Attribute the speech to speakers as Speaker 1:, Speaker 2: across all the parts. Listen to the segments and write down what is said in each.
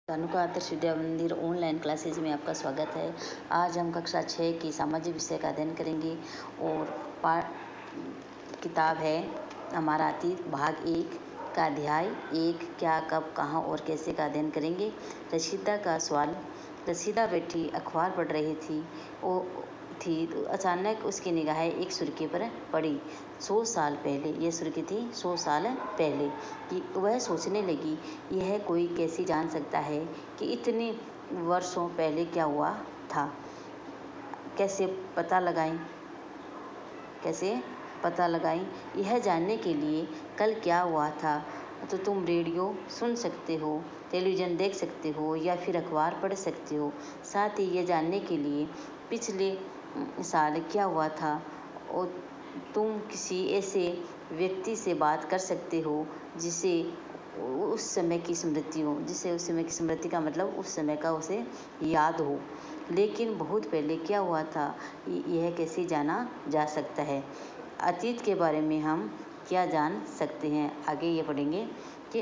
Speaker 1: कानुका आदर्श विद्या मंदिर online classes में आपका स्वागत है। आज हम कक्षा 6 की सामाजिक विषय का अध्ययन करेंगे और किताब है हमारा अतीत भाग 1 का अध्याय 1 क्या कब कहाँ और कैसे का अध्ययन करेंगे। रशीदा का सवाल। रशीदा बैठी अखबार पढ़ रही थी तो अचानक उसकी निगाहें एक सुर्खी पर पड़ी। 100 साल पहले, यह सुर्खी थी 100 साल पहले कि वह सोचने लगी, यह कोई कैसे जान सकता है कि इतने वर्षों पहले क्या हुआ था। कैसे पता लगाएं यह जानने के लिए कल क्या हुआ था तो तुम रेडियो सुन सकते हो, टेलीविज़न देख सकते हो या फिर अखबार पढ़ सकते हो। साथ ही यह जानने के लिए पिछले साल क्या हुआ था और तुम किसी ऐसे व्यक्ति से बात कर सकते हो जिसे उस समय की स्मृति का मतलब उस समय का उसे याद हो। लेकिन बहुत पहले क्या हुआ था यह कैसे जाना जा सकता है। अतीत के बारे में हम क्या जान सकते हैं। आगे ये पढ़ेंगे कि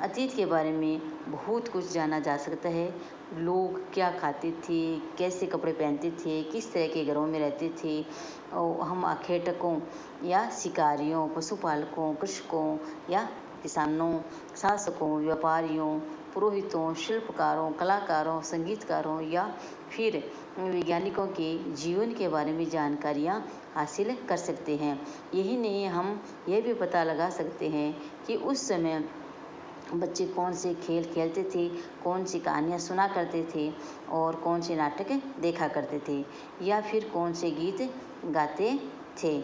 Speaker 1: अतीत के बारे में बहुत कुछ जाना जा सकता है। लोग क्या खाते थे, कैसे कपड़े पहनते थे, किस तरह के घरों में रहते थे। और हम आखेटकों या शिकारियों, पशुपालकों, कृषकों या किसानों, शासकों, व्यापारियों, पुरोहितों, शिल्पकारों, कलाकारों, संगीतकारों या फिर वैज्ञानिकों के जीवन के बारे में जानकारियाँ हासिल कर सकते हैं। यही नहीं, हम यह भी पता लगा सकते हैं कि उस समय बच्चे कौन से खेल खेलते थे, कौन सी कहानियाँ सुना करते थे और कौन से नाटक देखा करते थे या फिर कौन से गीत गाते थे।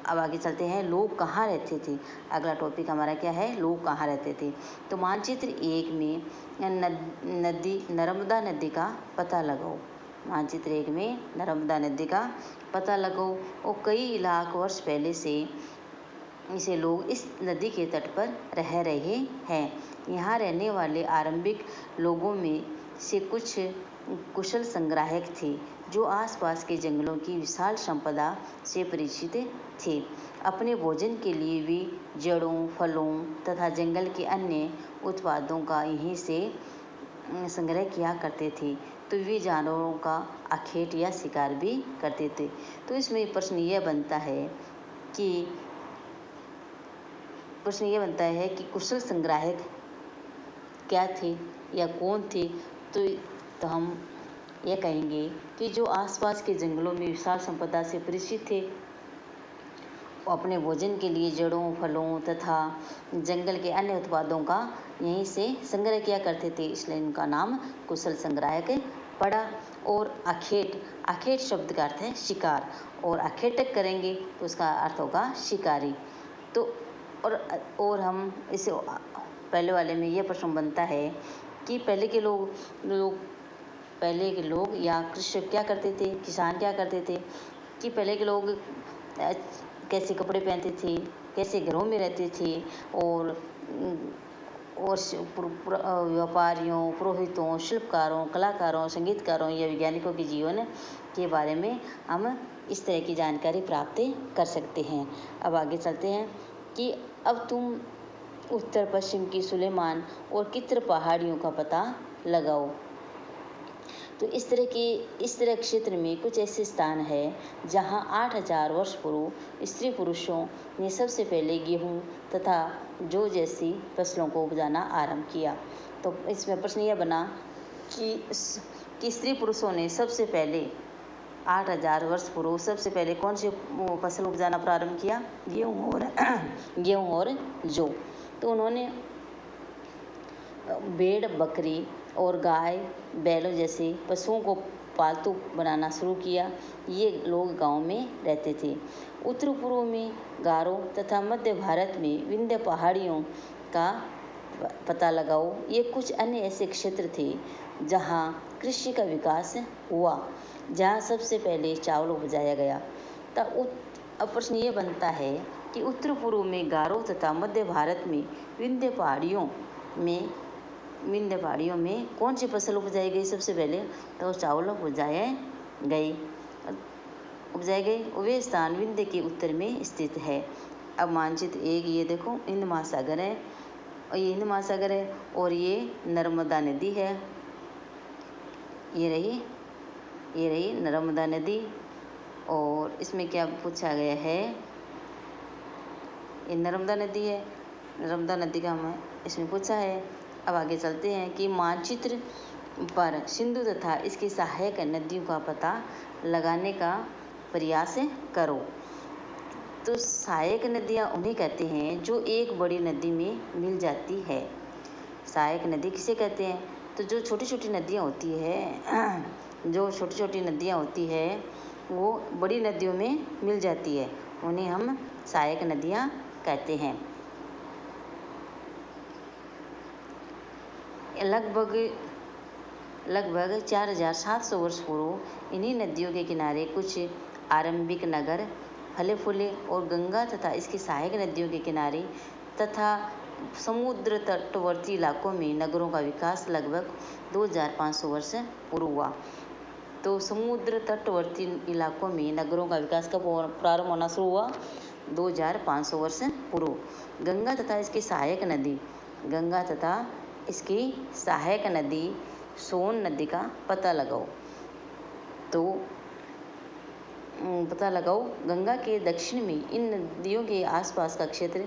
Speaker 1: अब आगे चलते हैं, लोग कहाँ रहते थे। अगला टॉपिक हमारा क्या है, लोग कहाँ रहते थे। तो मानचित्र 1 में नर्मदा नदी का पता लगाओ। मानचित्र 1 में नर्मदा नदी का पता लगाओ और कई लाख वर्ष पहले से लोग इस नदी के तट पर रह रहे हैं। यहाँ रहने वाले आरंभिक लोगों में से कुछ कुशल संग्राहक थे जो आसपास के जंगलों की विशाल संपदा से परिचित थे। अपने भोजन के लिए वे जड़ों, फलों तथा जंगल के अन्य उत्पादों का यहीं से संग्रह किया करते थे। तो वे जानवरों का आखेट या शिकार भी करते थे। तो इसमें प्रश्न यह बनता है कि कुशल संग्राहक क्या थे या कौन थे। तो हम यह कहेंगे कि जो आसपास के जंगलों में विशाल संपदा से परिचित थे, अपने भोजन के लिए जड़ों, फलों तथा जंगल के अन्य उत्पादों का यहीं से संग्रह किया करते थे, इसलिए इनका नाम कुशल संग्राहक पड़ा। और आखेट शब्द का अर्थ है शिकार, और आखेटक करेंगे तो उसका अर्थ होगा शिकारी। तो और हम इसे पहले वाले में यह प्रश्न बनता है कि पहले के लोग या कृषक क्या करते थे, किसान क्या करते थे, कि पहले के लोग कैसे कपड़े पहनते थे, कैसे घरों में रहते थे और व्यापारियों, पुरोहितों, शिल्पकारों, कलाकारों, संगीतकारों या वैज्ञानिकों के जीवन के बारे में हम इस तरह की जानकारी प्राप्त कर सकते हैं। अब आगे चलते हैं कि अब तुम उत्तर पश्चिम की सुलेमान और कित्र पहाड़ियों का पता लगाओ। तो इस तरह क्षेत्र में कुछ ऐसे स्थान हैं जहां 8000 वर्ष पूर्व स्त्री पुरुषों ने सबसे पहले गेहूं तथा जौ जैसी फसलों को उपजाना आरंभ किया। तो इसमें प्रश्न यह बना कि स्त्री पुरुषों ने सबसे पहले 8000 वर्ष पूर्व सबसे पहले कौन सी फसल उपजाना प्रारंभ किया, गेहूं और जौ। तो उन्होंने भेड़, बकरी और गाय, बैलों जैसे पशुओं को पालतू बनाना शुरू किया। ये लोग गांव में रहते थे। उत्तर पूर्व में गारो तथा मध्य भारत में विंध्य पहाड़ियों का पता लगाओ। ये कुछ अन्य ऐसे क्षेत्र थे जहां कृषि का विकास हुआ, जहां सबसे पहले चावल उपजाया गया। अब प्रश्न ये बनता है कि उत्तर पूर्व में गारो तथा मध्य भारत में विंध्य पहाड़ियों में कौन सी फसल उपजाई गई सबसे पहले, तो चावल उपजाए गए। वे स्थान विंध्य के उत्तर में स्थित है। अब मानचित्र 1 ये देखो, हिंद महासागर है और ये हिंद महासागर है, और ये नर्मदा नदी है। ये रही नर्मदा नदी। और इसमें क्या पूछा गया है, ये नर्मदा नदी है, नर्मदा नदी का हमें इसमें पूछा है। अब आगे चलते हैं कि मानचित्र पर सिंधु तथा इसकी सहायक नदियों का पता लगाने का प्रयास करो। तो सहायक नदियाँ उन्हें कहते हैं जो एक बड़ी नदी में मिल जाती है। सहायक नदी किसे कहते हैं? तो जो छोटी छोटी नदियाँ होती है वो बड़ी नदियों में मिल जाती है, उन्हें हम सहायक नदियाँ कहते हैं। लगभग 4700 वर्ष पूर्व इन्हीं नदियों के किनारे कुछ आरंभिक नगर फले फूले, और गंगा तथा इसकी सहायक नदियों के किनारे तथा समुद्र तटवर्ती इलाकों में नगरों का विकास लगभग 2500 वर्ष पूर्व हुआ। तो समुद्र तटवर्ती इलाकों में नगरों का विकास कब प्रारंभ होना शुरू हुआ? 2500 वर्ष पूर्व। गंगा तथा इसकी सहायक नदी सोन नदी का पता लगाओ। तो पता लगाओ। गंगा के दक्षिण में इन नदियों के आसपास का क्षेत्र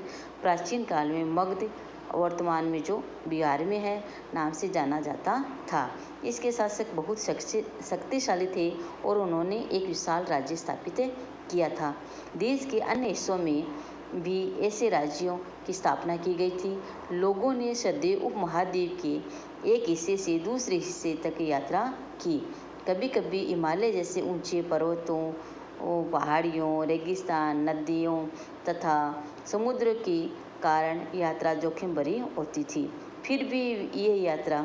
Speaker 1: प्राचीन काल में मगध, वर्तमान में जो बिहार में है, नाम से जाना जाता था। इसके शासक बहुत शक्तिशाली थे और उन्होंने एक विशाल राज्य स्थापित किया था। देश के अन्य हिस्सों में भी ऐसे राज्यों की स्थापना की गई थी। लोगों ने सदैव उपमहाद्वीप के एक हिस्से से दूसरे हिस्से तक यात्रा की। कभी कभी हिमालय जैसे ऊंचे पर्वतों, पहाड़ियों, रेगिस्तान, नदियों तथा समुद्र के कारण यात्रा जोखिम भरी होती थी। फिर भी ये यात्रा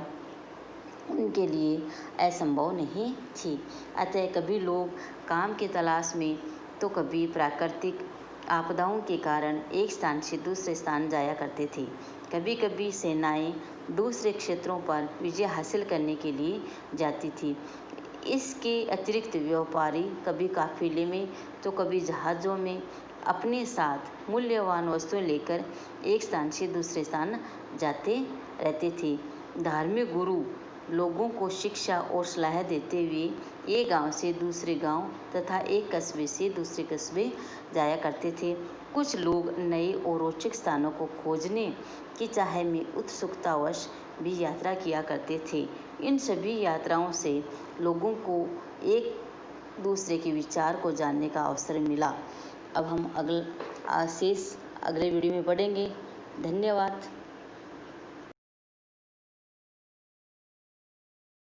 Speaker 1: उनके लिए असंभव नहीं थी। अतः कभी लोग काम की तलाश में, तो कभी प्राकृतिक आपदाओं के कारण एक स्थान से दूसरे स्थान जाया करते थे। कभी कभी सेनाएं दूसरे क्षेत्रों पर विजय हासिल करने के लिए जाती थी। इसके अतिरिक्त व्यापारी कभी काफिले में, तो कभी जहाज़ों में अपने साथ मूल्यवान वस्तुएं लेकर एक स्थान से दूसरे स्थान जाते रहते थे। धार्मिक गुरु लोगों को शिक्षा और सलाह देते हुए एक गांव से दूसरे गांव तथा एक कस्बे से दूसरे कस्बे जाया करते थे। कुछ लोग नए और रोचक स्थानों को खोजने की चाह में उत्सुकतावश भी यात्रा किया करते थे। इन सभी यात्राओं से लोगों को एक दूसरे के विचार को जानने का अवसर मिला। अब हम अगले वीडियो में पढ़ेंगे। धन्यवाद।